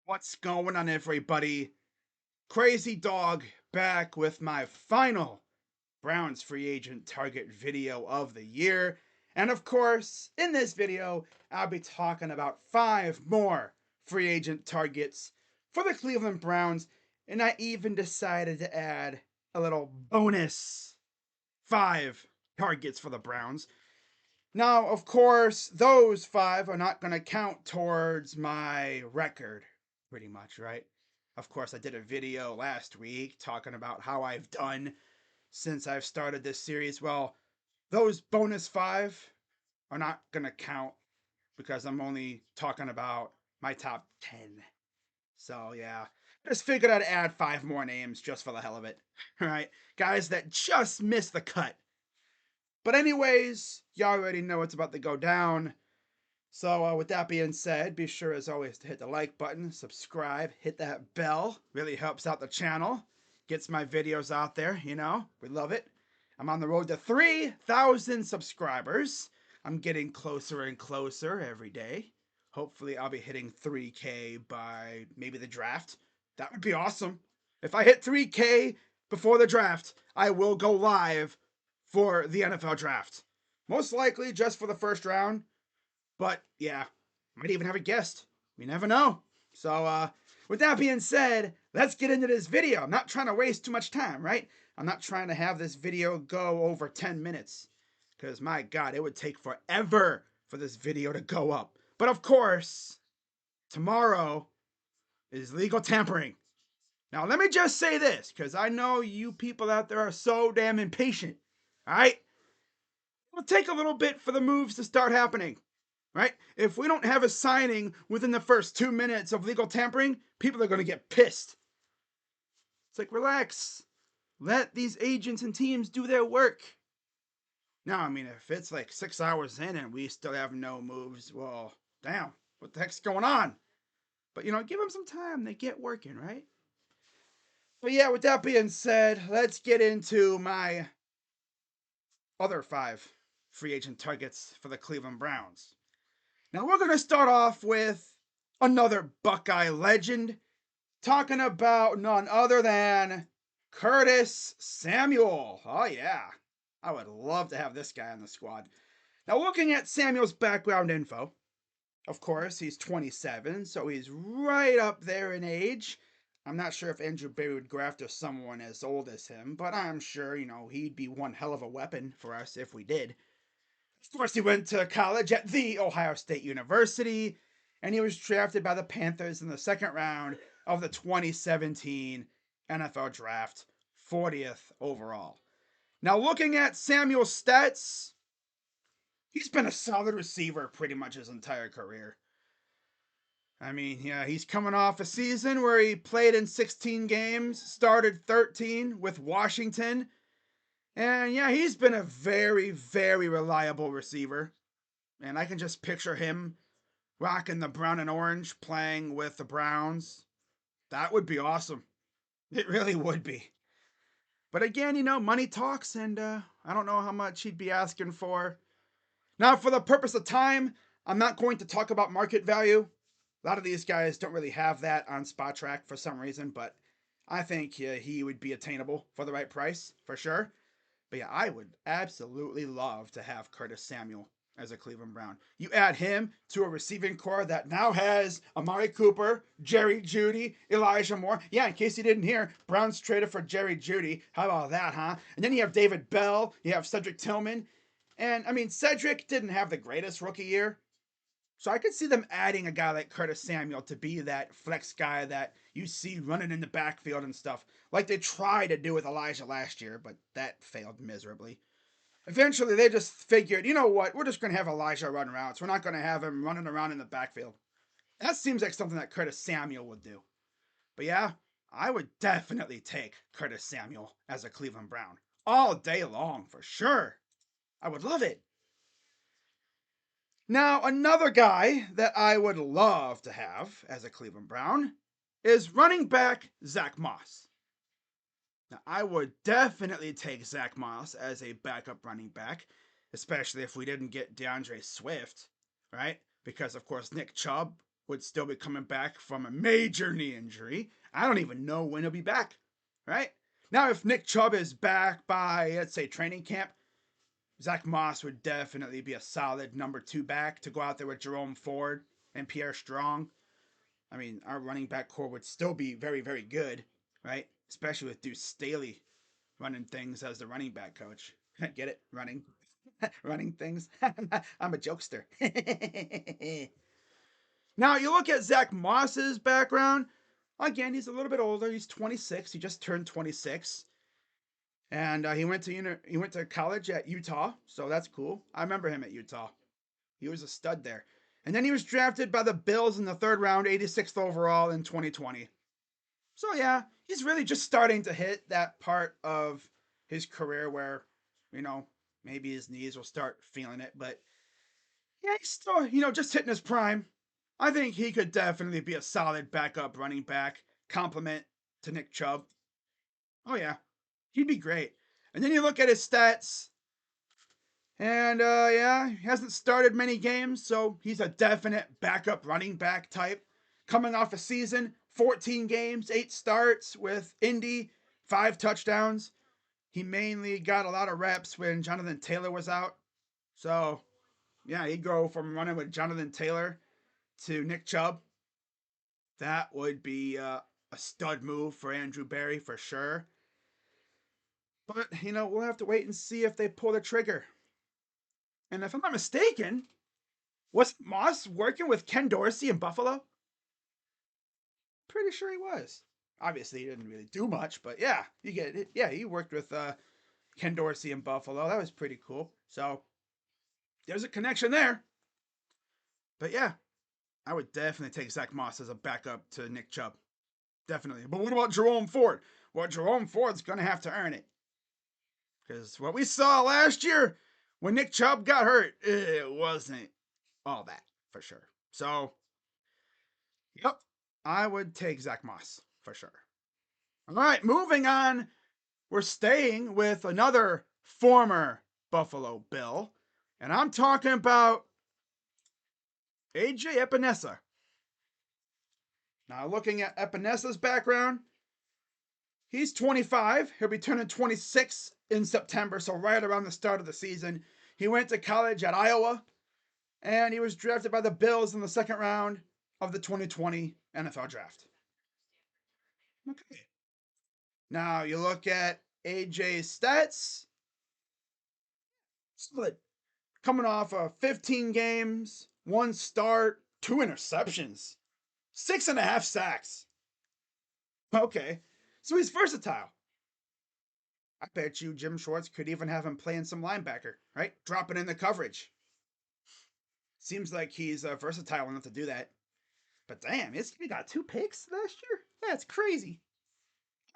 What's going on, everybody? Crazy Dog back with my final Browns free agent target video of the year. And of course, in this video, I'll be talking about 5 more free agent targets for the Cleveland Browns. And I even decided to add a little bonus 5 targets for the Browns. Now, of course, those 5 are not going to count towards my record, pretty much, right? Of course, I did a video last week talking about how I've done since I've started this series. Well, those bonus 5 are not going to count because I'm only talking about my top 10. So, yeah, just figured I'd add 5 more names just for the hell of it, right? Guys that just missed the cut. But, anyways, you already know what's about to go down. So, with that being said, be sure as always to hit the like button, subscribe, hit that bell. Really helps out the channel, gets my videos out there, we love it. I'm on the road to 3,000 subscribers. I'm getting closer and closer every day. Hopefully, I'll be hitting 3K by maybe the draft. That would be awesome. If I hit 3K before the draft, I will go live for the NFL draft. Most likely just for the first round, but yeah, might even have a guest. We never know. So, with that being said, let's get into this video. I'm not trying to waste too much time, right? I'm not trying to have this video go over 10 minutes. Because, my God, it would take forever for this video to go up. But of course, tomorrow is legal tampering. Now, let me just say this, because I know you people out there are so damn impatient. All right? It'll take a little bit for the moves to start happening. Right? If we don't have a signing within the first 2 minutes of legal tampering, people are going to get pissed. It's like, relax. Let these agents and teams do their work. Now, I mean, if it's like 6 hours in and we still have no moves, well, damn, what the heck's going on? But, give them some time. They get working, right? But yeah, with that being said, let's get into my other 5 free agent targets for the Cleveland Browns. Now, we're going to start off with another Buckeye legend, talking about none other than Curtis Samuel. Oh, yeah. I would love to have this guy on the squad. Now, looking at Samuel's background info, of course, he's 27, so he's right up there in age. I'm not sure if Andrew Berry would go after someone as old as him, but I'm sure, he'd be one hell of a weapon for us if we did. Of course, he went to college at The Ohio State University, and he was drafted by the Panthers in the second round of the 2017 NFL Draft, 40th overall. Now, looking at Samuel's stats, he's been a solid receiver pretty much his entire career. I mean, yeah, he's coming off a season where he played in 16 games, started 13 with Washington, and yeah, he's been a very, very reliable receiver. And I can just picture him rocking the brown and orange playing with the Browns. That would be awesome. It really would be. But again, money talks, and I don't know how much he'd be asking for. Now, for the purpose of time, I'm not going to talk about market value. A lot of these guys don't really have that on Spotrac for some reason, but I think he would be attainable for the right price, for sure. But yeah, I would absolutely love to have Curtis Samuel as a Cleveland Brown. You add him to a receiving core that now has Amari Cooper, Jerry Jeudy, Elijah Moore. Yeah, in case you didn't hear, Browns traded for Jerry Jeudy. How about that, huh? And then you have David Bell, you have Cedric Tillman. And I mean, Cedric didn't have the greatest rookie year, so I could see them adding a guy like Curtis Samuel to be that flex guy that you see running in the backfield and stuff, like they tried to do with Elijah last year, but that failed miserably. Eventually, they just figured, you know what, we're just going to have Elijah run routes. We're not going to have him running around in the backfield. That seems like something that Curtis Samuel would do. But yeah, I would definitely take Curtis Samuel as a Cleveland Brown all day long for sure. I would love it. Now, another guy that I would love to have as a Cleveland Brown is running back Zach Moss. Now, I would definitely take Zach Moss as a backup running back, especially if we didn't get DeAndre Swift, right? Because, of course, Nick Chubb would still be coming back from a major knee injury. I don't even know when he'll be back, right? Now, if Nick Chubb is back by, let's say, training camp, Zach Moss would definitely be a solid number 2 back to go out there with Jerome Ford and Pierre Strong. I mean, our running back core would still be very, very good, right? Especially with Deuce Staley running things as the running back coach. Get it? Running. Running things. I'm a jokester. Now, you look at Zach Moss's background. Again, he's a little bit older. He's 26. He just turned 26. And he went to college at Utah, so that's cool. I remember him at Utah. He was a stud there. And then he was drafted by the Bills in the 3rd round, 86th overall in 2020. So yeah, he's really just starting to hit that part of his career where, maybe his knees will start feeling it. But yeah, he's still, just hitting his prime. I think he could definitely be a solid backup running back, complement to Nick Chubb. Oh yeah, he'd be great. And then you look at his stats, and yeah, he hasn't started many games, so he's a definite backup running back type. Coming off a season, 14 games, 8 starts with Indy, 5 touchdowns. He mainly got a lot of reps when Jonathan Taylor was out. So, yeah, he'd go from running with Jonathan Taylor to Nick Chubb. That would be a stud move for Andrew Berry for sure. But, we'll have to wait and see if they pull the trigger. And if I'm not mistaken, was Moss working with Ken Dorsey in Buffalo? Pretty sure he was. Obviously, he didn't really do much, but yeah, you get it. Yeah, he worked with Ken Dorsey in Buffalo. That was pretty cool. So there's a connection there. But yeah, I would definitely take Zach Moss as a backup to Nick Chubb. Definitely. But what about Jerome Ford? Well, Jerome Ford's going to have to earn it. Because what we saw last year when Nick Chubb got hurt, it wasn't all that for sure. So, yep, I would take Zach Moss for sure. All right, moving on. We're staying with another former Buffalo Bill, and I'm talking about AJ Epinesa. Now, looking at Epinesa's background, he's 25. He'll be turning 26 in September, so right around the start of the season. He went to college at Iowa, and he was drafted by the Bills in the 2nd round of the 2020 NFL Draft. Okay. Now, you look at AJ's stats. Split. Coming off of 15 games, 1 start, 2 interceptions, 6.5 sacks. Okay, so he's versatile. I bet you Jim Schwartz could even have him playing some linebacker, right? Dropping in the coverage. Seems like he's versatile enough to do that. But damn, he got 2 picks last year? That's crazy.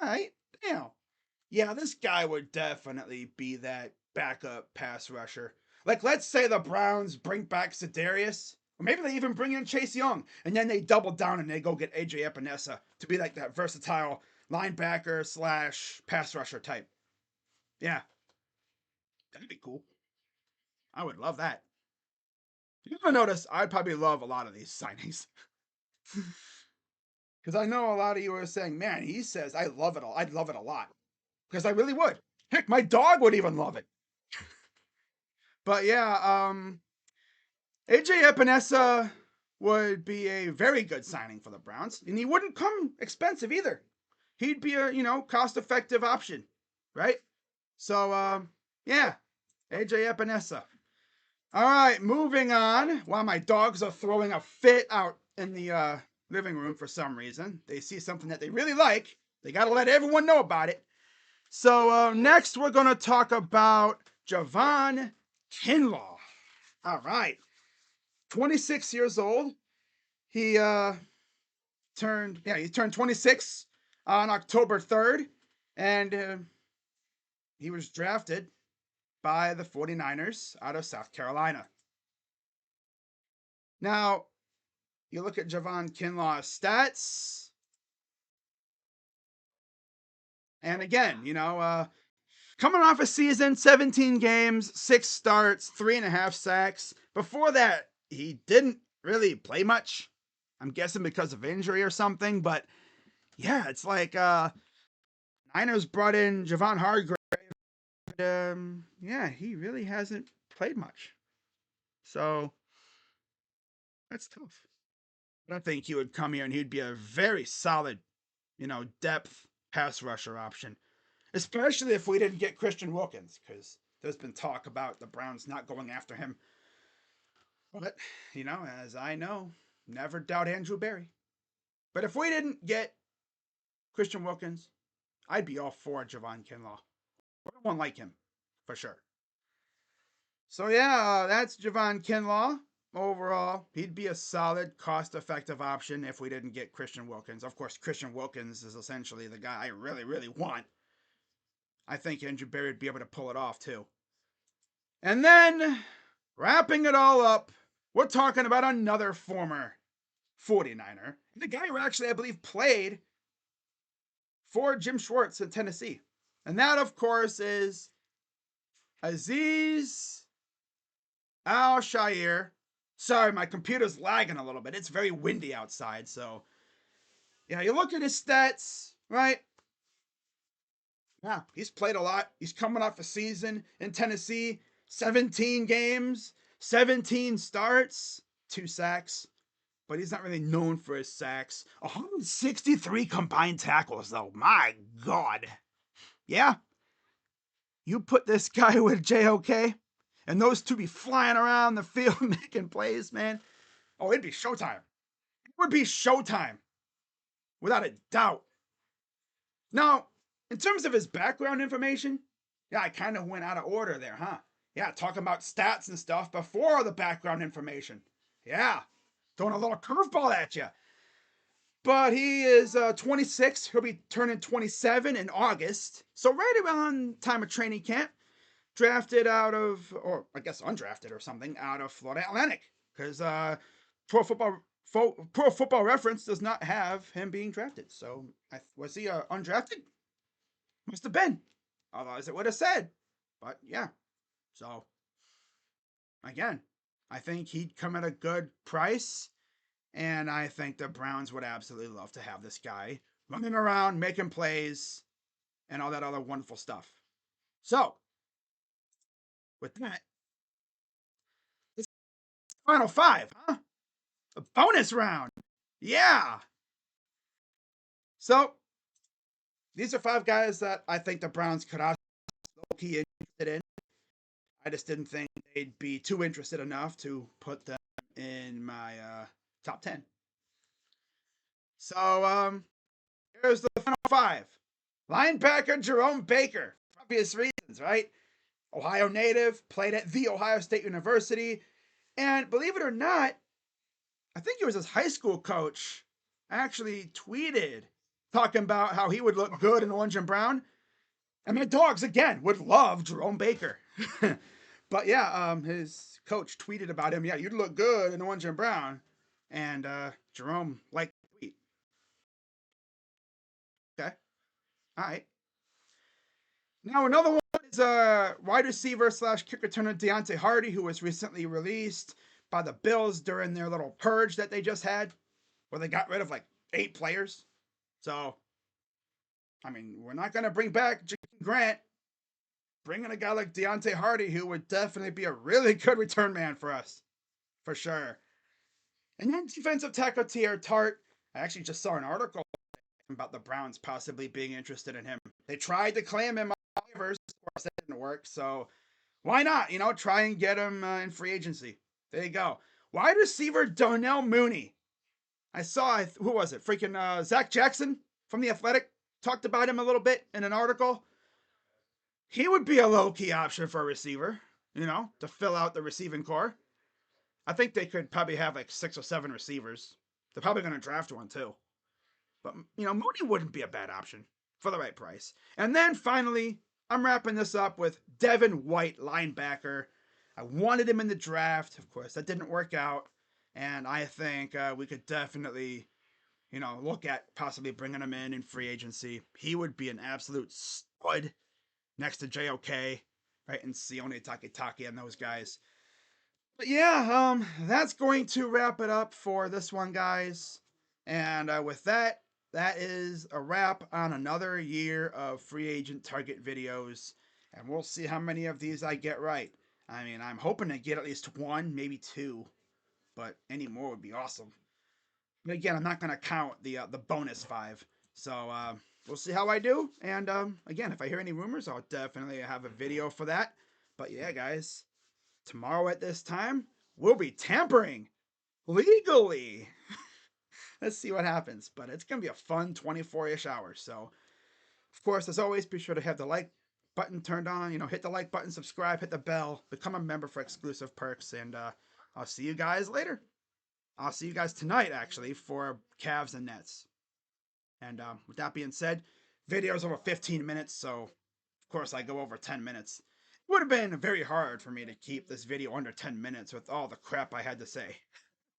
All right, damn. Yeah, this guy would definitely be that backup pass rusher. Like, let's say the Browns bring back Za'Darius, or maybe they even bring in Chase Young, and then they double down and they go get AJ Epinesa to be like that versatile linebacker slash pass rusher type. Yeah, that'd be cool. I would love that. You're gonna notice I'd probably love a lot of these signings. Because I know a lot of you are saying, man, he says I love it all. I'd love it a lot. Because I really would. Heck, my dog would even love it. But yeah, AJ Epinesa would be a very good signing for the Browns, and he wouldn't come expensive either. He'd be a cost-effective option, right? So yeah, AJ Epinesa. All right, moving on. While my dogs are throwing a fit out in the living room for some reason, they see something that they really like. They got to let everyone know about it. So next, we're gonna talk about Javon Kinlaw. All right. 26 years old. He turned 26 on October 3rd, and he was drafted by the 49ers out of South Carolina. Now, you look at Javon Kinlaw's stats, and again, coming off a season, 17 games, 6 starts, 3.5 sacks. Before that, he didn't really play much. I'm guessing because of injury or something. But yeah, it's like Niners brought in Javon Hargrave. Yeah, he really hasn't played much. So that's tough. But I think he would come here and he'd be a very solid, depth pass rusher option, especially if we didn't get Christian Wilkins, because there's been talk about the Browns not going after him. But, as I know, never doubt Andrew Berry. But if we didn't get Christian Wilkins, I'd be all for Javon Kinlaw. Or one like him, for sure. So yeah, that's Javon Kinlaw. Overall, he'd be a solid, cost-effective option if we didn't get Christian Wilkins. Of course, Christian Wilkins is essentially the guy I really, really want. I think Andrew Berry would be able to pull it off too. And then, wrapping it all up, we're talking about another former 49er. The guy who actually, I believe, played for Jim Schwartz in Tennessee. And that, of course, is Azeez Al-Shaair. Sorry, my computer's lagging a little bit. It's very windy outside, so yeah, you look at his stats, right? Yeah, he's played a lot. He's coming off a season in Tennessee, 17 games, 17 starts, 2 sacks, but he's not really known for his sacks. 163 combined tackles, though. My God. Yeah, you put this guy with JOK, and those two be flying around the field making plays, man. Oh, it'd be showtime. It would be showtime. Without a doubt. Now, in terms of his background information, yeah, I kind of went out of order there, huh? Yeah, talking about stats and stuff before the background information. Yeah, throwing a little curveball at you. But he is 26. He'll be turning 27 in August. So right around time of training camp. Drafted out of, or I guess undrafted or something, out of Florida Atlantic. Because Pro Football Reference does not have him being drafted. So was he undrafted? Must have been. Otherwise it would have said. But yeah. So again, I think he'd come at a good price. And I think the Browns would absolutely love to have this guy running around, making plays, and all that other wonderful stuff. So, with that, this final 5, huh? A bonus round. Yeah. So, these are 5 guys that I think the Browns could also be interested in. I just didn't think they'd be too interested enough to put them in my top 10. So, here's the final 5. Linebacker Jerome Baker. For obvious reasons, right? Ohio native, played at The Ohio State University, and believe it or not, I think it was his high school coach actually tweeted talking about how he would look good in orange and brown. And my dogs, again, would love Jerome Baker. But yeah, his coach tweeted about him. Yeah, you'd look good in orange and brown. And Jerome liked the tweet. Okay. All right. Now, another one is wide receiver / kick returner Deonte Harty, who was recently released by the Bills during their little purge that they just had, where they got rid of like 8 players. So, I mean, we're not going to bring back Jakeem Grant. Bringing a guy like Deonte Harty, who would definitely be a really good return man for us, for sure. And then defensive tackle Teair Tart. I actually just saw an article about the Browns possibly being interested in him. They tried to claim him on waivers. Of course, that didn't work. So why not? Try and get him in free agency. There you go. Wide receiver Darnell Mooney. I saw, who was it? Freaking Zach Jackson from The Athletic talked about him a little bit in an article. He would be a low-key option for a receiver, to fill out the receiving core. I think they could probably have like 6 or 7 receivers. They're probably going to draft one too. But, Mooney wouldn't be a bad option for the right price. And then finally, I'm wrapping this up with Devin White, linebacker. I wanted him in the draft. Of course, that didn't work out. And I think we could definitely, look at possibly bringing him in free agency. He would be an absolute stud next to JOK, right? And Sione Takitaki and those guys. But yeah, that's going to wrap it up for this one, guys. And with that, that is a wrap on another year of free agent target videos. And we'll see how many of these I get right. I mean, I'm hoping to get at least one, maybe two, but any more would be awesome. But again, I'm not going to count the bonus five. So we'll see how I do. And again, if I hear any rumors, I'll definitely have a video for that. But yeah, guys, tomorrow at this time, we'll be tampering legally. Let's see what happens. But it's going to be a fun 24-ish hours. So, of course, as always, be sure to have the like button turned on. Hit the like button, subscribe, hit the bell, become a member for exclusive perks. And I'll see you guys later. I'll see you guys tonight, actually, for Cavs and Nets. And with that being said, video's over 15 minutes. So, of course, I go over 10 minutes. It would have been very hard for me to keep this video under 10 minutes with all the crap I had to say.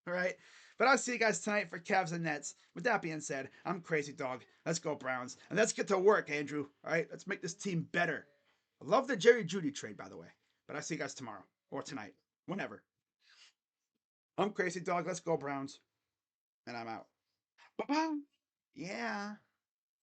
All right. But I'll see you guys tonight for Cavs and Nets. With that being said, I'm Crazy Dog. Let's go Browns. And let's get to work, Andrew. All right. Let's make this team better. I love the Jerry Judy trade, by the way. But I'll see you guys tomorrow or tonight. Whenever. I'm Crazy Dog. Let's go Browns. And I'm out. Bye bye. Yeah.